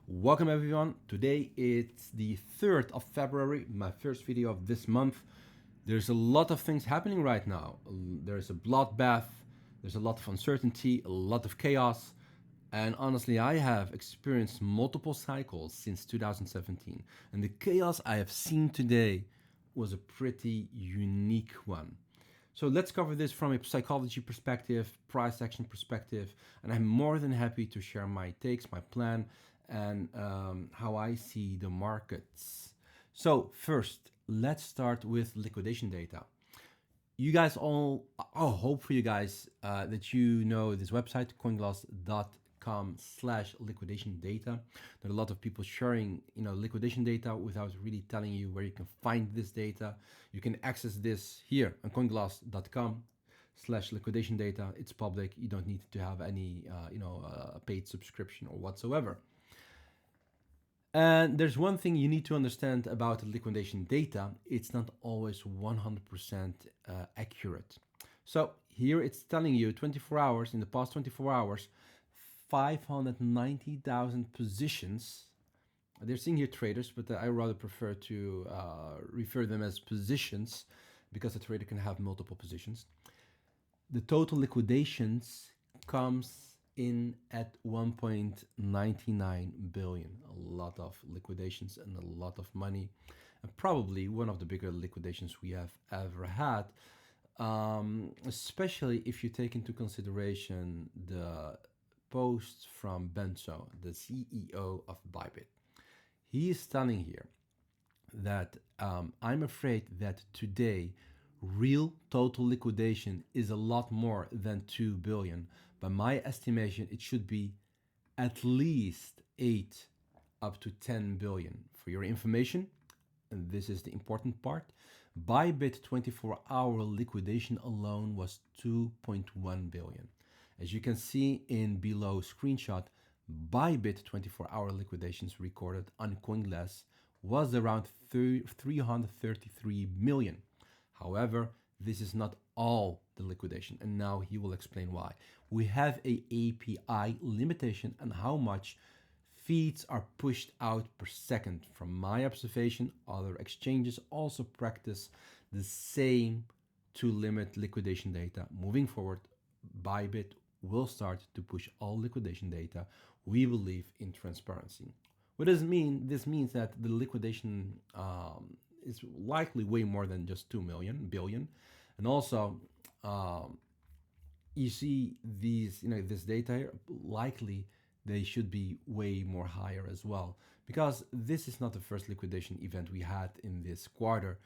Welcome everyone. Today it's the 3rd of February, my first video of this month. There's a lot of things happening right now. There's a bloodbath, there's a lot of uncertainty, a lot of chaos. And honestly, I have experienced multiple cycles since 2017. And the chaos I have seen today was a pretty unique one. So let's cover this from a psychology perspective, price action perspective, and I'm more than happy to share my takes, my plan, and how I see the markets. So first, let's start with liquidation data. You guys all, hope for you guys that you know this website, coinglass.com/liquidation data. There are a lot of people sharing, liquidation data without really telling you where you can find this data. You can access this here on coinglass.com/liquidation data. It's public. You don't need to have any, paid subscription or whatsoever. And there's one thing you need to understand about liquidation data. It's not always 100% accurate. So here it's telling you 24 hours, in the past 24 hours, 590,000 positions. They're seeing here traders, but I rather prefer to refer them as positions because a trader can have multiple positions. The total liquidations comes in at 1.99 billion. A lot of liquidations and a lot of money, and probably one of the bigger liquidations we have ever had, especially if you take into consideration the post from Benzo, the CEO of Bybit. He is telling here that I'm afraid that today real total liquidation is a lot more than 2 billion. By my estimation, it should be at least 8 up to 10 billion. For your information, and this is the important part, Bybit 24-hour liquidation alone was 2.1 billion. As you can see in below screenshot, Bybit 24-hour liquidations recorded on CoinGlass was around 333 million. However, this is not all the liquidation, and now he will explain why. We have a API limitation on how much feeds are pushed out per second. From my observation, other exchanges also practice the same to limit liquidation data. Moving forward, Bybit will start to push all liquidation data. We believe in transparency. What does it mean? This means that the liquidation is likely way more than just 2 billion. And also, you see these, this data here, likely they should be way more higher as well, because this is not the first liquidation event we had in this quarter.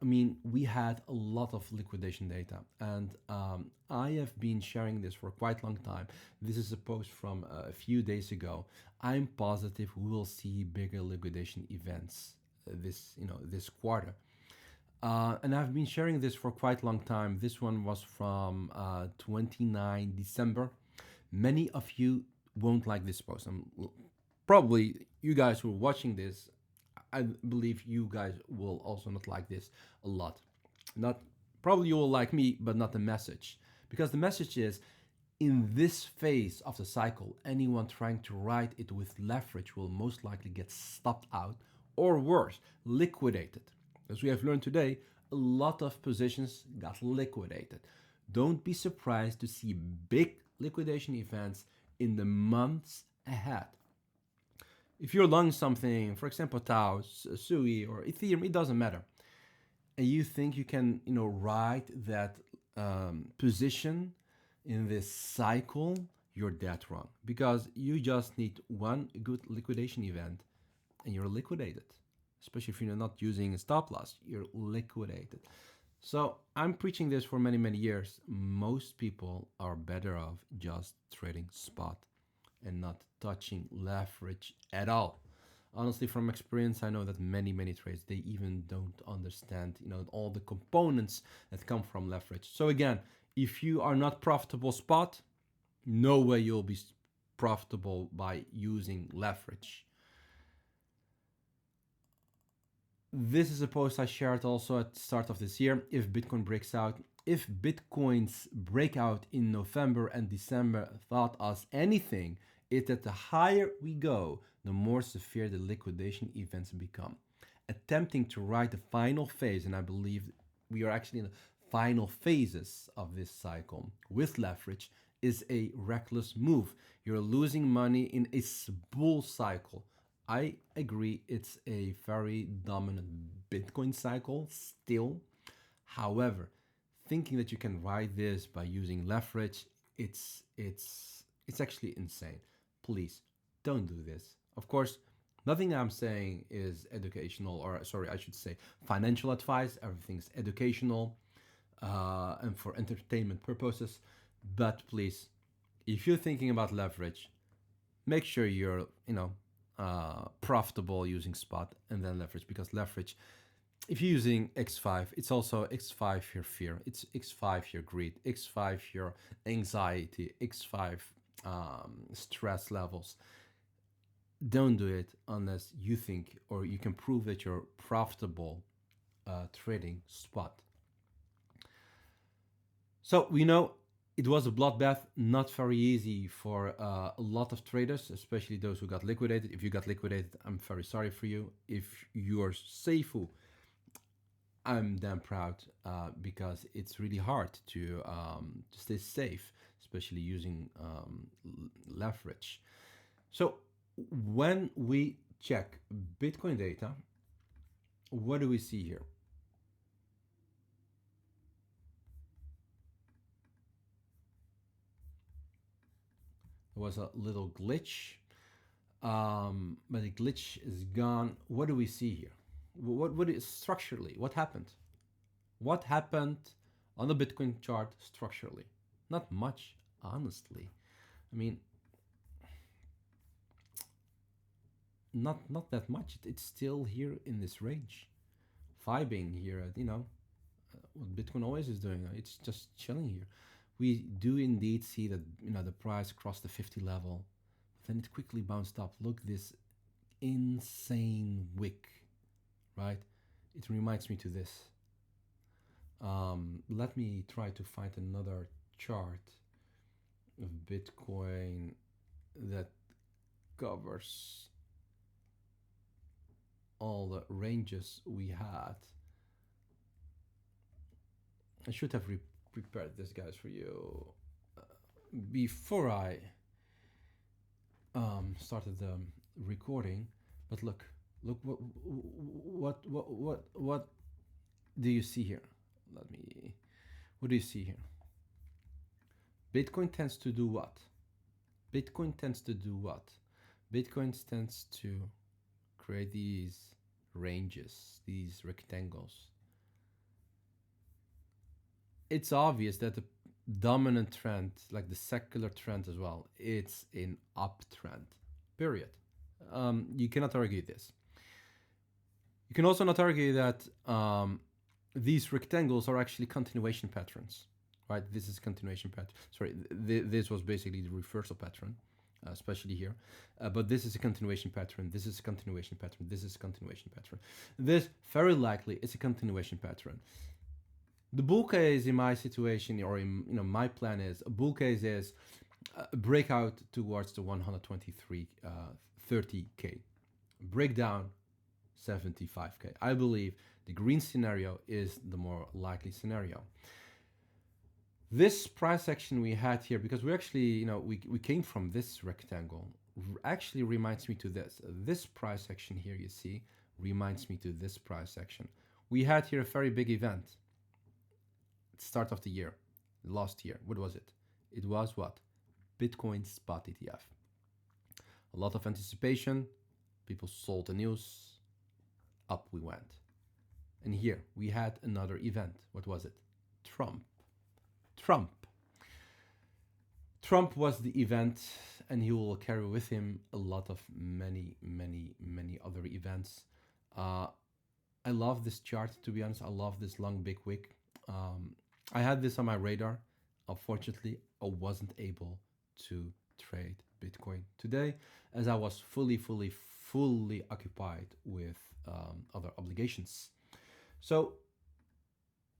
We had a lot of liquidation data, and I have been sharing this for quite a long time. This is a post from a few days ago. I'm positive we will see bigger liquidation events this quarter. And I've been sharing this for quite a long time. This one was from 29 December. Many of you won't like this post. Probably you guys who are watching this, I believe you guys will also not like this a lot. Probably you will like me, but not the message. Because the message is, in this phase of the cycle, anyone trying to ride it with leverage will most likely get stopped out, or worse, liquidated. As we have learned today, a lot of positions got liquidated. Don't be surprised to see big liquidation events in the months ahead. If you're long something, for example, Tau, Sui, or Ethereum, it doesn't matter, and you think you can, ride that position in this cycle, you're dead wrong, because you just need one good liquidation event and you're liquidated. Especially if you're not using a stop loss, you're liquidated. So I'm preaching this for many, many years. Most people are better off just trading spot and not touching leverage at all. Honestly, from experience, I know that many, many trades, they even don't understand, all the components that come from leverage. So again, if you are not profitable spot, no way you'll be profitable by using leverage. This is a post I shared also at the start of this year. If Bitcoins break out in November and December taught us anything, is that the higher we go, the more severe the liquidation events become. Attempting to ride the final phase, and I believe we are actually in the final phases of this cycle with leverage, is a reckless move. You're losing money in a bull cycle. I agree it's a very dominant Bitcoin cycle still. However, thinking that you can ride this by using leverage, it's actually insane. Please don't do this. Of course, nothing I'm saying is educational, or sorry, I should say financial advice. Everything's educational and for entertainment purposes. But please, if you're thinking about leverage, make sure you're profitable using spot and then leverage, because leverage, if you're using X5, it's also X5 your fear, it's X5 your greed, X5 your anxiety, X5 stress levels. Don't do it unless you think or you can prove that you're profitable trading spot. So we know it was a bloodbath, not very easy for a lot of traders, especially those who got liquidated. If you got liquidated, I'm very sorry for you. If you're safe, I'm damn proud because it's really hard to stay safe, especially using leverage. So when we check Bitcoin data, what do we see here? There was a little glitch, but the glitch is gone. What do we see here? What is structurally? What happened? What happened on the Bitcoin chart structurally? Not much, honestly. I mean, not that much. It's still here in this range, vibing here at what Bitcoin always is doing. It's just chilling here. We do indeed see that the price crossed the 50 level, but then it quickly bounced up. Look, this insane wick, right? It reminds me to this. Let me try to find another chart of Bitcoin that covers all the ranges we had. I should have prepared this, guys, for you before I started the recording. But look what do you see here? What do you see here? Bitcoin tends to do what? Bitcoin tends to create these ranges, these rectangles. It's obvious that the dominant trend, like the secular trend as well, it's an uptrend, period. You cannot argue this. You can also not argue that these rectangles are actually continuation patterns, right? This is continuation pattern. Sorry, this was basically the reversal pattern, especially here. But this is a continuation pattern. This is a continuation pattern. This is a continuation pattern. This very likely is a continuation pattern. The bull case in my situation, or in my plan, is a bull case is a breakout towards the 123, 30k, breakdown 75k. I believe the green scenario is the more likely scenario. This price action we had here, because we actually, we came from this rectangle, actually reminds me to this. This price action here, you see, reminds me to this price action. We had here a very big event. Start of the year, last year. What was it? It was what? Bitcoin spot ETF. A lot of anticipation. People sold the news. Up we went. And here we had another event. What was it? Trump was the event, and he will carry with him a lot of many other events. I love this chart, to be honest. I love this long big wick. I had this on my radar. Unfortunately, I wasn't able to trade Bitcoin today, as I was fully occupied with other obligations. So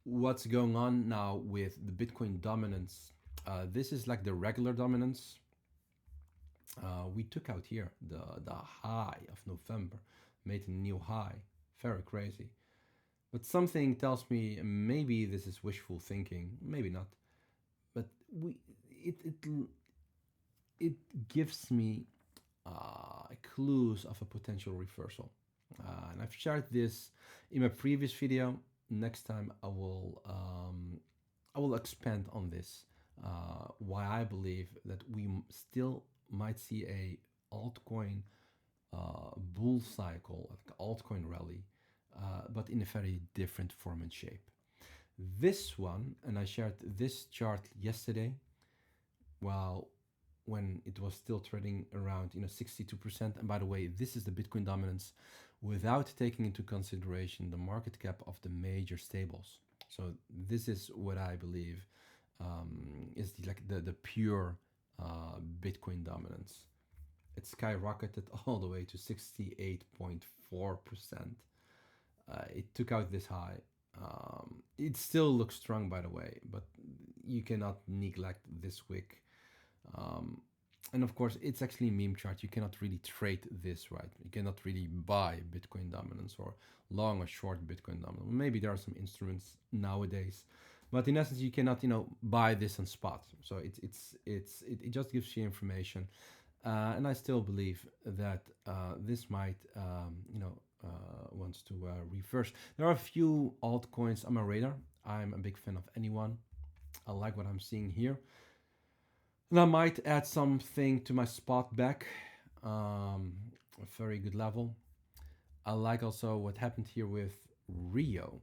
what's going on now with the Bitcoin dominance? This is like the regular dominance. We took out here the high of November, made a new high. Very crazy. But something tells me maybe this is wishful thinking, maybe not. But it gives me clues of a potential reversal. And I've shared this in my previous video. Next time I will expand on this. Why I believe that we still might see a altcoin bull cycle, like altcoin rally, but in a very different form and shape. This one, and I shared this chart yesterday, well, when it was still trading around 62%. And by the way, this is the Bitcoin dominance without taking into consideration the market cap of the major stables. So this is what I believe is the pure Bitcoin dominance. It skyrocketed all the way to 68.4%. It took out this high. It still looks strong, by the way, but you cannot neglect this wick. And of course, it's actually a meme chart. You cannot really trade this, right? You cannot really buy Bitcoin dominance or long or short Bitcoin dominance. Maybe there are some instruments nowadays, but in essence, you cannot, buy this on spot. So it just gives you information, and I still believe that this might, wants to reverse. There are a few altcoins on my radar. I'm a big fan of anyone. I like what I'm seeing here. And I might add something to my spot back, a very good level. I like also what happened here with Rio.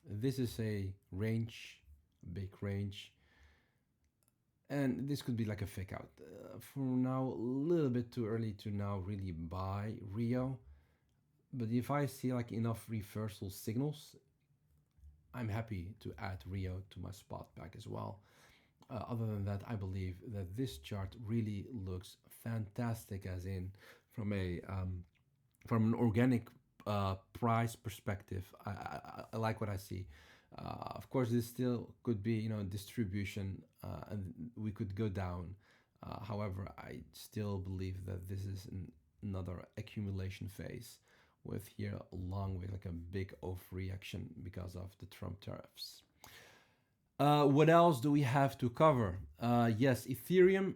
This is a range, big range. And this could be like a fake out. For now, a little bit too early to now really buy Rio. But if I see like enough reversal signals, I'm happy to add Rio to my spot back as well. Other than that, I believe that this chart really looks fantastic, as in from an organic price perspective. I like what I see. Of course, this still could be distribution, and we could go down. However, I still believe that this is another accumulation phase, with here along with like a big overreaction because of the Trump tariffs. What else do we have to cover? Yes, Ethereum,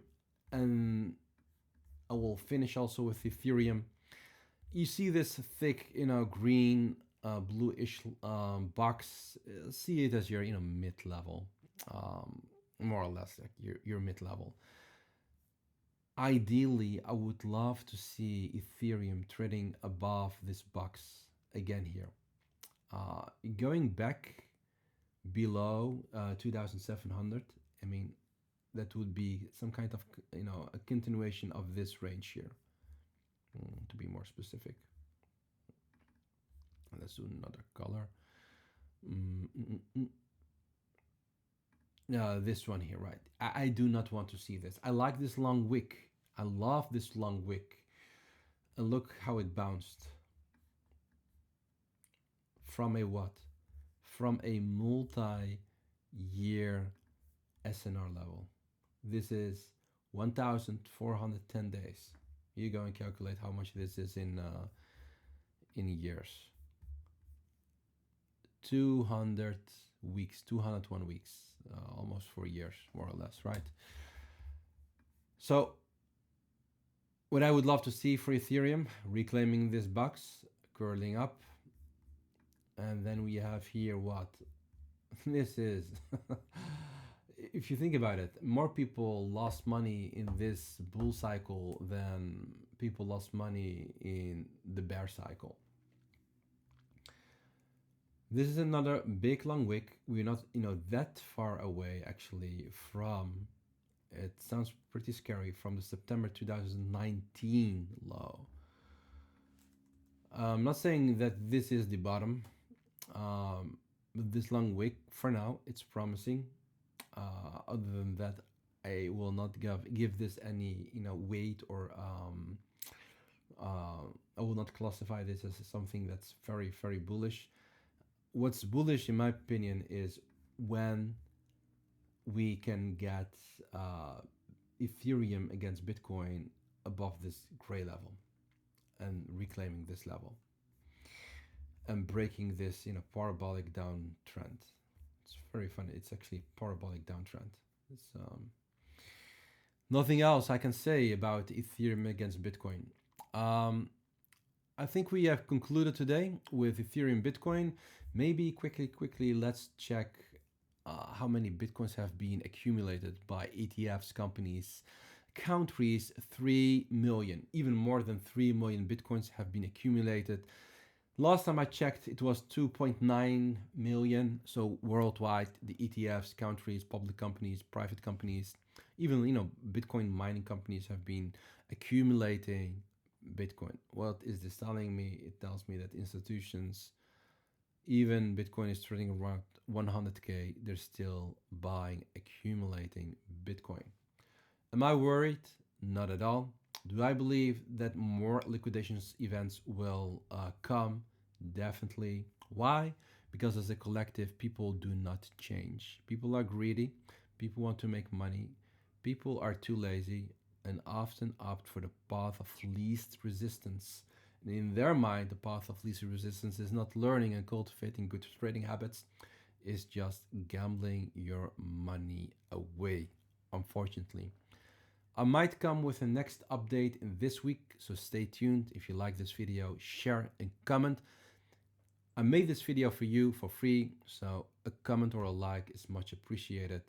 and I will finish also with Ethereum. You see this thick, green, bluish box. See it as your, mid-level, more or less like your mid-level. Ideally, I would love to see Ethereum trading above this box again here. Going back below 2,700, I mean, that would be some kind of a continuation of this range here, to be more specific. Let's do another color. This one here, right? I do not want to see this. I like this long wick. I love this long wick. And look how it bounced from a what? From a multi-year SNR level. This is 1,410 days. You go and calculate how much this is in years. 200 weeks, 201 weeks, almost 4 years, more or less, right? So what I would love to see for Ethereum, reclaiming this box, curling up, and then we have here what? This is, if you think about it, more people lost money in this bull cycle than people lost money in the bear cycle. This is another big long wick. We're not, that far away actually from, it sounds pretty scary, from the September 2019 low. I'm not saying that this is the bottom, but this long wick, for now, it's promising. Other than that, I will not give this any, weight, or I will not classify this as something that's very, very bullish. What's bullish, in my opinion, is when we can get Ethereum against Bitcoin above this gray level and reclaiming this level and breaking this, parabolic downtrend. It's very funny. It's actually parabolic downtrend. It's nothing else I can say about Ethereum against Bitcoin. I think we have concluded today with Ethereum Bitcoin. Maybe quickly, let's check how many Bitcoins have been accumulated by ETFs, companies, countries. 3 million, even more than 3 million Bitcoins have been accumulated. Last time I checked, it was 2.9 million. So worldwide, the ETFs, countries, public companies, private companies, even Bitcoin mining companies have been accumulating Bitcoin. What is this telling me? It tells me that institutions, even Bitcoin is trading around 100K, they're still buying, accumulating Bitcoin. Am I worried? Not at all. Do I believe that more liquidations events will come? Definitely. Why? Because as a collective, people do not change. People are greedy. People want to make money. People are too lazy and often opt for the path of least resistance. And in their mind, the path of least resistance is not learning and cultivating good trading habits, it's just gambling your money away, unfortunately. I might come with a next update in this week, so stay tuned. If you like this video, share and comment. I made this video for you for free, so a comment or a like is much appreciated.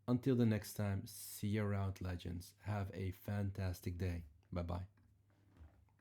Until the next time, see you around, legends. Have a fantastic day. Bye-bye.